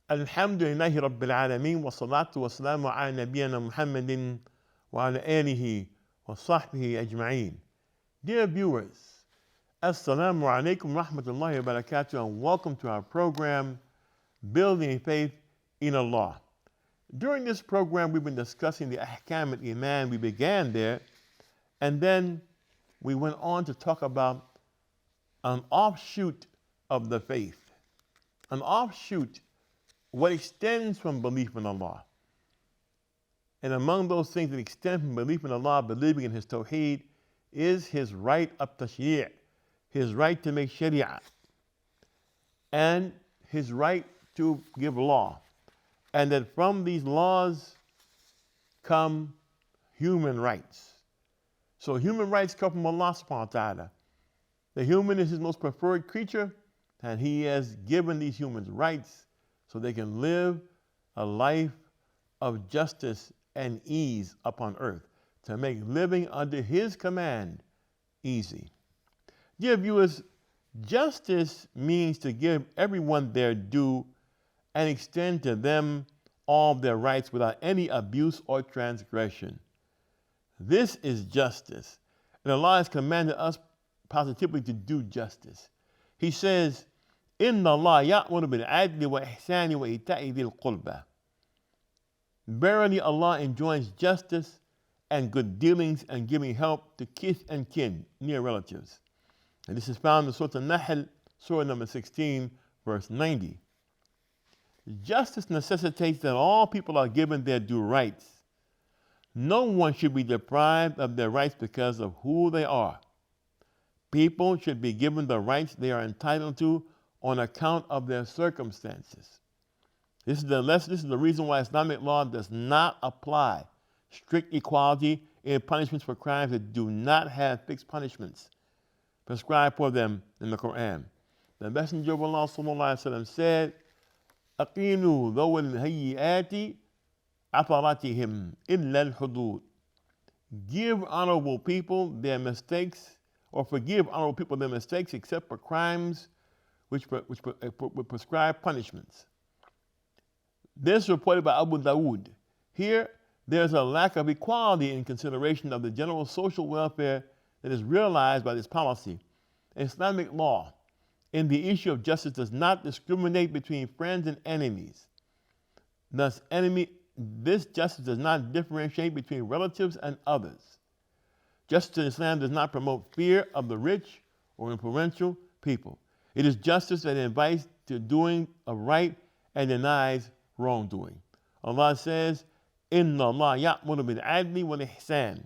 Alhamdulillahi Rabbil Alameen wa salatu wa salamu ala nabiyyina Muhammadin wa ala alihi wa sahbihi ajma'een. Dear viewers, Assalamu alaikum rahmatullahi wa barakatuh, and welcome to our program, Building a Faith in Allah. During this program, we've been discussing the Ahkam al-Iman. We began there, and then we went on to talk about an offshoot of the faith. An offshoot, what extends from belief in Allah. And among those things that extend from belief in Allah, believing in His Tawheed, is His right of tashri', His right to make Sharia, and His right to give law. And that from these laws come human rights. So human rights come from Allah subhanahu wa ta'ala. The human is His most preferred creature, and He has given these humans rights so they can live a life of justice and ease upon earth, to make living under His command easy. Dear viewers, justice means to give everyone their due and extend to them all their rights without any abuse or transgression. This is justice, and Allah has commanded us positively to do justice. He says, Inna Allah ya'muru bil adli wa ihsani wa ita'i dhil qurba. Verily Allah enjoins justice and good dealings and giving help to kith and kin, near relatives. And this is found in Surah An-Nahl, Surah number 16, verse 90. Justice necessitates that all people are given their due rights. No one should be deprived of their rights because of who they are. People should be given the rights they are entitled to on account of their circumstances. This is the reason why Islamic law does not apply strict equality in punishments for crimes that do not have fixed punishments prescribed for them in the Quran. The Messenger of Allah ﷺ said, أَقِينُوا ذَوَّ الْهَيِّئَاتِ عَثَرَاتِهِمْ إِلَّا الْحُدُودِ. Give honorable people their mistakes, or forgive honorable people their mistakes, except for crimes which prescribe punishments. This reported by Abu Dawood. Here, there's a lack of equality in consideration of the general social welfare that is realized by this policy. Islamic law in the issue of justice does not discriminate between friends and enemies. Thus, this justice does not differentiate between relatives and others. Justice in Islam does not promote fear of the rich or influential people. It is justice that invites to doing of right and denies wrongdoing. Allah says, Inna Allah ya'muru bil adli wal ihsan.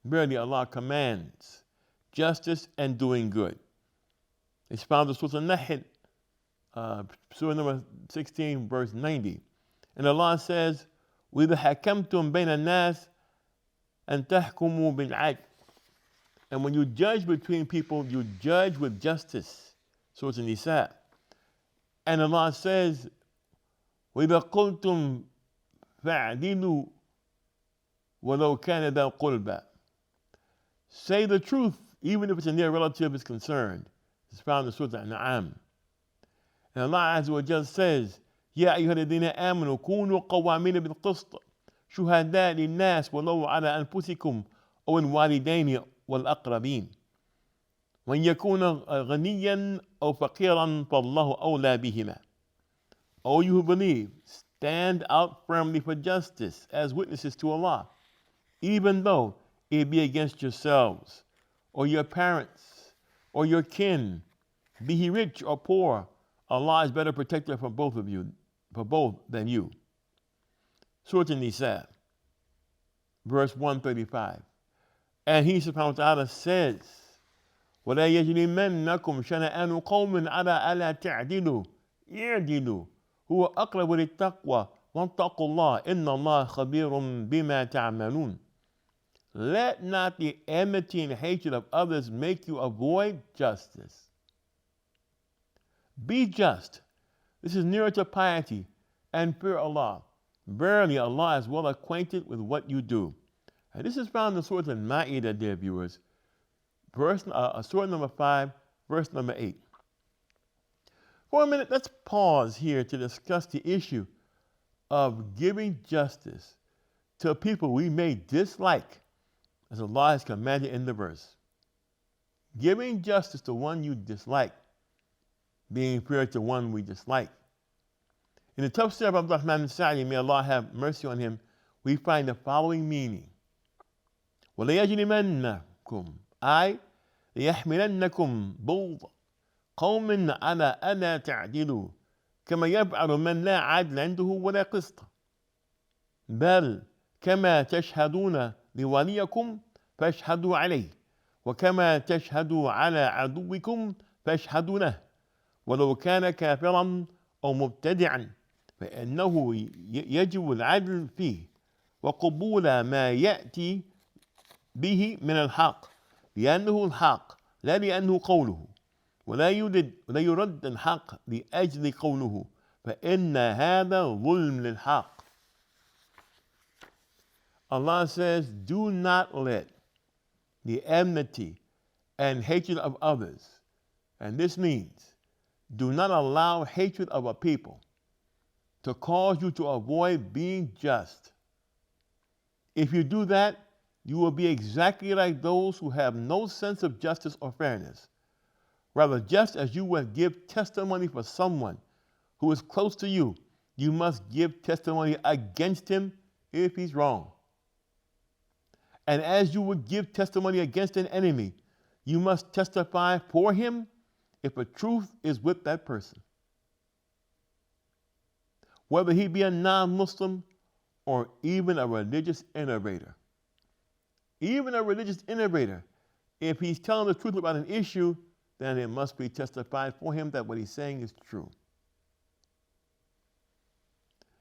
Verily Allah commands justice and doing good. It's found in Surah An-Nahl, Surah number 16, verse 90. And Allah says, وَإِذَا حَكَمْتُمْ بَيْنَ النَّاسِ أَن تَحْكُمُوا بِالْعَدْلِ. And when you judge between people, you judge with justice. Surah An-Nisa. And Allah says, وَإِذَا قُلْتُمْ فَاعْدِلُوا وَلَوْ كَانَ ذَا قُرْبَى. Say the truth, even if it's a near relative is concerned. It's found in Surah An-An'am. And Allah Azza wa Jalla says, يَا أَيُّهَا الَّذِينَ آمَنُوا كُونُوا قَوَّامِينَ بِالْقِسْطِ شُهَدَاءَ لِلنَّاسِ وَلَوْ عَلَى أَنفُسِكُمْ أَوْ الْوَالِدَيْنِ وَالْأَقْرَبِينَ وَإِنْ يَكُونَ غَنِيًّا أَوْ فَقِيرًا فَاللَّهُ أَوْلَى بِهِمَا. O you who believe, stand out firmly for justice as witnesses to Allah, even though it be against yourselves, or your parents, or your kin. Be he rich or poor, Allah is better protector for both than you. Surah An-Nisa, verse 135. And He subhanahu wa ta'ala says, وَلَا يَجْرِمَنَّكُمْ شَنَآنُ قَوْمٍ عَلَىٰ أَلَّا تَعْدِلُوا اعْدِلُوا هُوَ أَقْرَبُ لِلتَّقْوَىٰ وَاتَّقُوا اللَّهَ إِنَّ اللَّهَ خَبِيرٌ بِمَا تَعْمَلُونَ. Let not the enmity and hatred of others make you avoid justice. Be just. This is nearer to piety and fear Allah. Verily Allah is well acquainted with what you do. And this is found in Surah Al-Ma'idah, dear viewers, Surah number 5, verse number 8. For a minute, let's pause here to discuss the issue of giving justice to people we may dislike, as Allah has commanded in the verse. Giving justice to one you dislike, being fair to one we dislike. In the tafsir of Abdurrahman al-Sa'di, may Allah have mercy on him, we find the following meaning. وَلَيَجْرِمَنَّكُمْ أي ليحملنكم بغض قوم على ألا تعدلوا كما يفعل من لا عدل عنده ولا قسط بل كما تشهدون لوليكم فاشهدوا عليه وكما تشهدوا على عدوكم فاشهدوا له ولو كان كافرا أو مبتدعا فإنه يجب العدل فيه وقبول ما يأتي به من الحق لأنه الحق لا لأنه قوله ولا يرد الحق لأجل قوله فإن هذا ظلم للحق. Allah says, do not let the enmity and hatred of others, and this means do not allow hatred of a people to cause you to avoid being just. If you do that, you will be exactly like those who have no sense of justice or fairness. Rather, just as you would give testimony for someone who is close to you, you must give testimony against him if he's wrong. And as you would give testimony against an enemy, you must testify for him if a truth is with that person. Whether he be a non-Muslim or even a religious innovator. Even a religious innovator, if he's telling the truth about an issue, then it must be testified for him that what he's saying is true.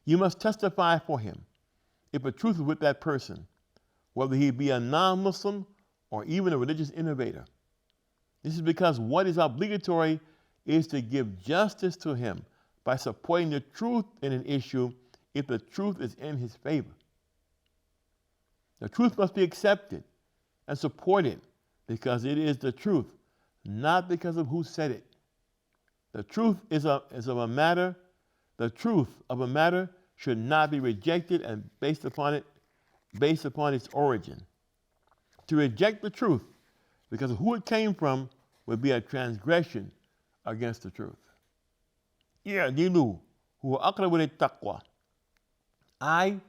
You must testify for him if a truth is with that person, whether he be a non-Muslim or even a religious innovator. This is because what is obligatory is to give justice to him by supporting the truth in an issue if the truth is in his favor. The truth must be accepted and supported because it is the truth, not because of who said it. The truth of a matter should not be rejected and based upon its origin. To reject the truth because of who it came from would be a transgression against the truth. اعدلوا هو أقرب للتقوى أي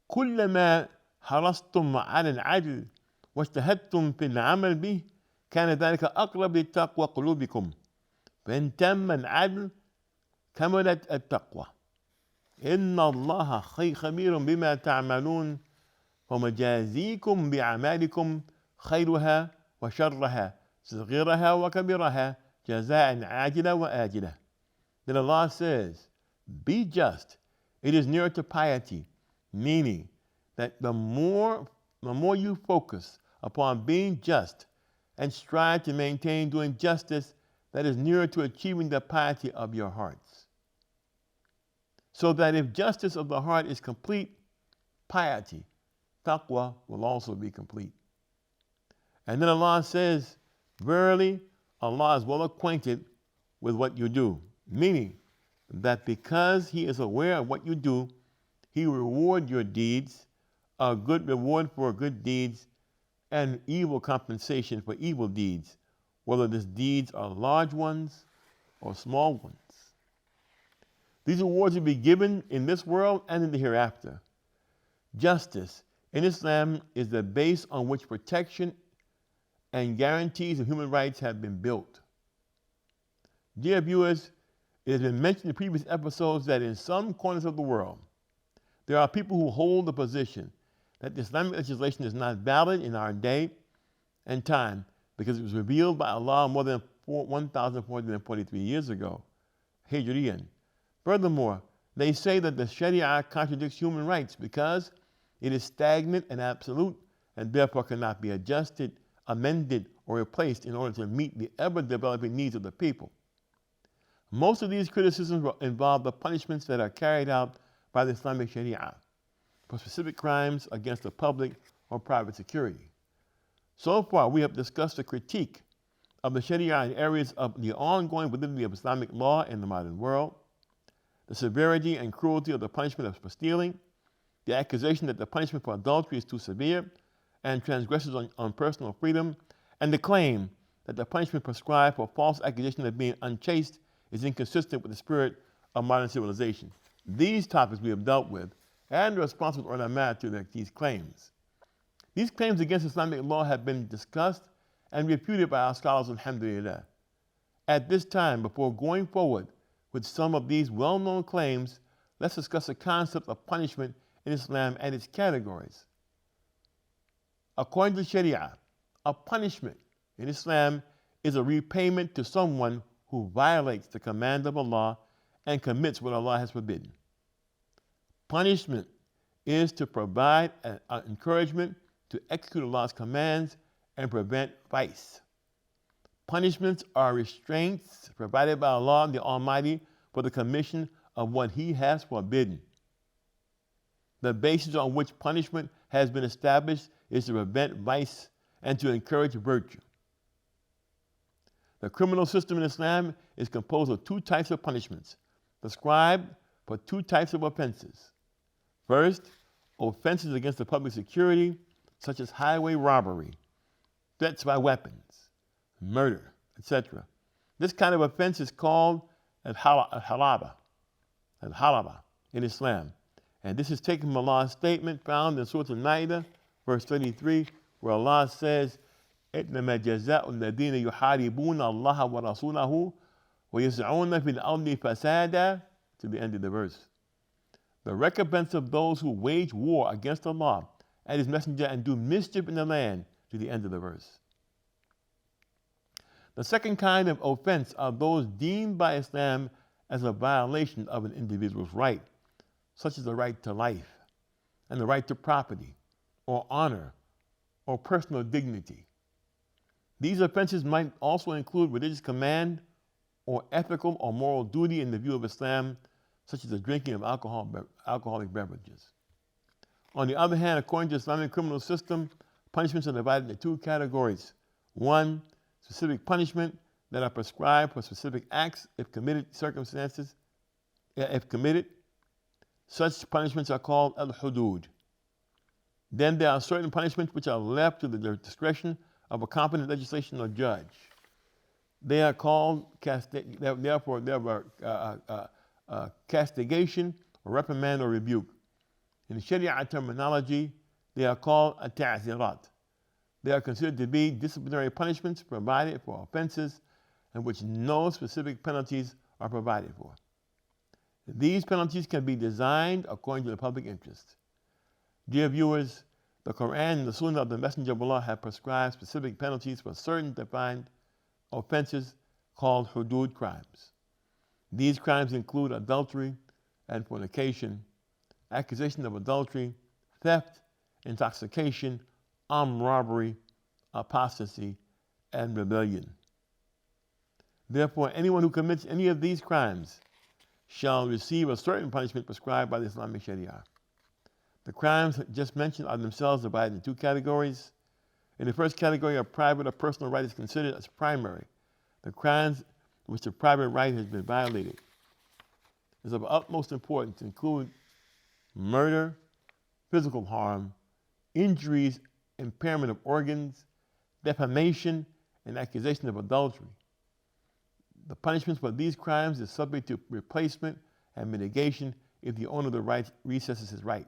كلما حرصتم على العدل واجتهدتم في العمل به كان ذلك أقرب لتقوى قلوبكم فإن تم العدل كملت التقوى إن الله خبير بما تعملون ومجازيكم بأعمالكم خيرها وشرها صغيرها وكبيرها جزاء عاجلة وآجلة. Then Allah says, be just. It is nearer to piety, meaning that the more you focus upon being just and strive to maintain doing justice, that is nearer to achieving the piety of your hearts. So that if justice of the heart is complete, piety, taqwa, will also be complete. And then Allah says, verily, Allah is well acquainted with what you do, meaning that because He is aware of what you do, He will reward your deeds, a good reward for good deeds, and evil compensation for evil deeds, whether these deeds are large ones or small ones. These rewards will be given in this world and in the hereafter. Justice in Islam is the base on which protection and guarantees of human rights have been built. Dear viewers, it has been mentioned in previous episodes that in some corners of the world, there are people who hold the position that the Islamic legislation is not valid in our day and time because it was revealed by Allah more than 1,443 years ago, Hijriyan. Furthermore, they say that the Sharia contradicts human rights because it is stagnant and absolute and therefore cannot be adjusted, amended, or replaced in order to meet the ever-developing needs of the people. Most of these criticisms involve the punishments that are carried out by the Islamic Sharia for specific crimes against the public or private security. So far, we have discussed the critique of the Sharia in areas of the ongoing validity of Islamic law in the modern world, the severity and cruelty of the punishment for stealing, the accusation that the punishment for adultery is too severe and transgresses on personal freedom, and the claim that the punishment prescribed for false accusation of being unchaste is inconsistent with the spirit of modern civilization. These topics we have dealt with and the responses on our matter to these claims. These claims against Islamic law have been discussed and refuted by our scholars, alhamdulillah. At this time, before going forward with some of these well-known claims, let's discuss the concept of punishment in Islam and its categories. According to Sharia, a punishment in Islam is a repayment to someone who violates the command of Allah and commits what Allah has forbidden. Punishment is to provide an encouragement to execute Allah's commands and prevent vice. Punishments are restraints provided by Allah the Almighty for the commission of what He has forbidden. The basis on which punishment has been established is to prevent vice and to encourage virtue. The criminal system in Islam is composed of two types of punishments, prescribed for two types of offenses. First, offenses against the public security, such as highway robbery, threats by weapons, murder, etc. This kind of offense is called al-halaba in Islam. And this is taken from Allah's statement found in Surah Al-Na'idah, verse 33, where Allah says, إِنَّمَا جَزَاءُ الَّذِينَ يُحَارِبُونَ اللَّهَ وَرَسُولَهُ وَيَسْعُونَ فِي الْأَرْضِ فَسَادًا, to the end of the verse. The recompense of those who wage war against Allah and His Messenger and do mischief in the land, to the end of the verse. The second kind of offense are those deemed by Islam as a violation of an individual's right, such as the right to life and the right to property or honor or personal dignity. These offenses might also include religious command or ethical or moral duty in the view of Islam, such as the drinking of alcoholic beverages. On the other hand, according to the Islamic criminal system, punishments are divided into two categories. One, specific punishment that are prescribed for specific acts if committed. Such punishments are called al-hudud. Then there are certain punishments which are left to the discretion of a competent legislation or judge. They are called castigation or reprimand or rebuke. In Sharia terminology, they are called at-ta'zirat. They are considered to be disciplinary punishments provided for offenses in which no specific penalties are provided for. These penalties can be designed according to the public interest. Dear viewers, the Quran and the Sunnah of the Messenger of Allah have prescribed specific penalties for certain defined offenses called hudud crimes. These crimes include adultery and fornication, accusation of adultery, theft, intoxication, armed robbery, apostasy, and rebellion. Therefore, anyone who commits any of these crimes shall receive a certain punishment prescribed by the Islamic Sharia. The crimes just mentioned are themselves divided into two categories. In the first category, a private or personal right is considered as primary. The crimes in which the private right has been violated is of utmost importance to include murder, physical harm, injuries, impairment of organs, defamation, and accusation of adultery. The punishment for these crimes is subject to replacement and mitigation if the owner of the right recesses his right,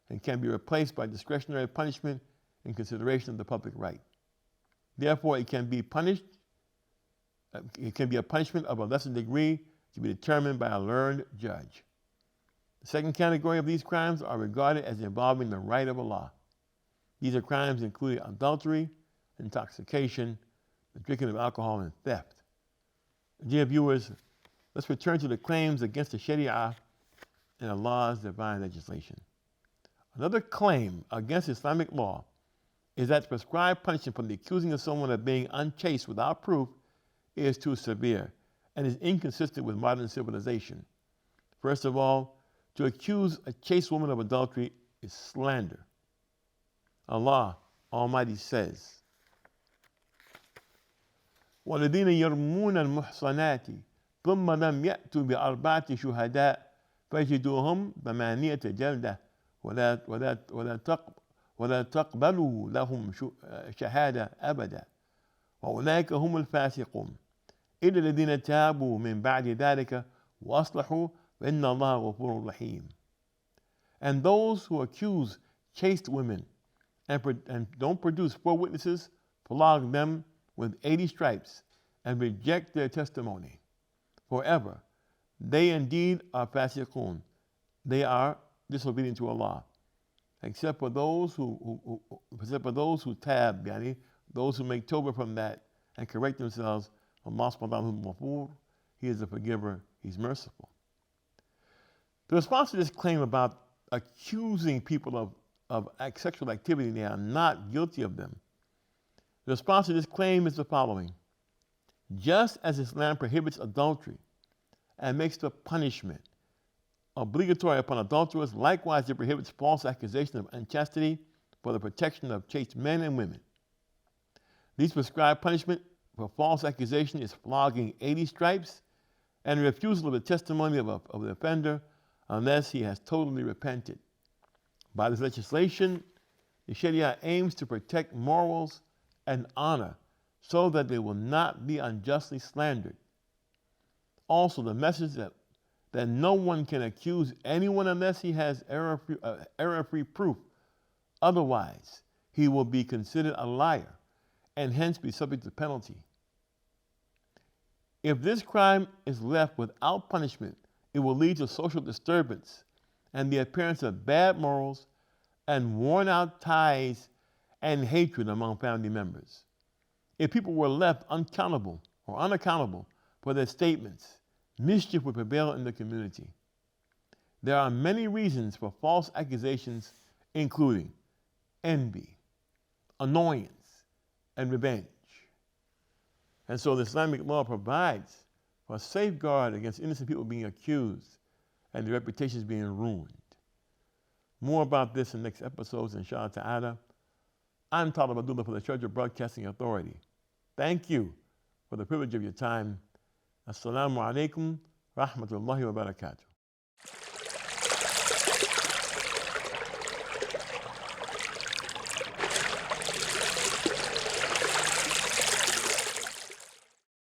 and can be replaced by discretionary punishment in consideration of the public right. Therefore, it can be a punishment of a lesser degree to be determined by a learned judge. The second category of these crimes are regarded as involving the right of Allah. These are crimes including adultery, intoxication, the drinking of alcohol, and theft. Dear viewers, let's return to the claims against the Sharia and Allah's divine legislation. Another claim against Islamic law is that prescribed punishment for the accusing of someone of being unchaste without proof is too severe and is inconsistent with modern civilization. First of all, to accuse a chaste woman of adultery is slander. Allah Almighty says, والذين يرمون المحصنات ثم لم يأتوا بأربعة شهداء فاجلدوهم 8 جلدة ولا تقبلوا لهم شهادة أبدا وأولئك هم الفاسقون إلا الذين تابوا من بعد ذلك وأصلحوا فإن الله غفور رحيم. And those who accuse chaste women and don't produce 4 witnesses, flog them with 80 stripes and reject their testimony forever. They indeed are fasiqun. They are disobedient to Allah. Except for those who tab, yani those who make tawbah from that and correct themselves. Allah subhanahu wa ta'ala, He is the forgiver, He's merciful. The response to this claim about accusing people of sexual activity they are not guilty of them, the response to this claim is the following. Just as Islam prohibits adultery and makes the punishment obligatory upon adulterers, likewise it prohibits false accusation of unchastity for the protection of chaste men and women. These prescribed punishment for false accusation is flogging 80 stripes and refusal of the testimony of the offender unless he has totally repented. By this legislation, the Sharia aims to protect morals and honor so that they will not be unjustly slandered. Also, the message that no one can accuse anyone unless he has error-free proof. Otherwise, he will be considered a liar and hence be subject to penalty. If this crime is left without punishment, it will lead to social disturbance and the appearance of bad morals and worn-out ties and hatred among family members. If people were left unaccountable for their statements, mischief would prevail in the community. There are many reasons for false accusations, including envy, annoyance, and revenge. And so the Islamic law provides for a safeguard against innocent people being accused and their reputations being ruined. More about this in next episodes, inshallah ta'ala. I'm Talib Abdullah for the Sharjah Broadcasting Authority. Thank you for the privilege of your time. Assalamu alaikum rahmatullahi wa barakatuh.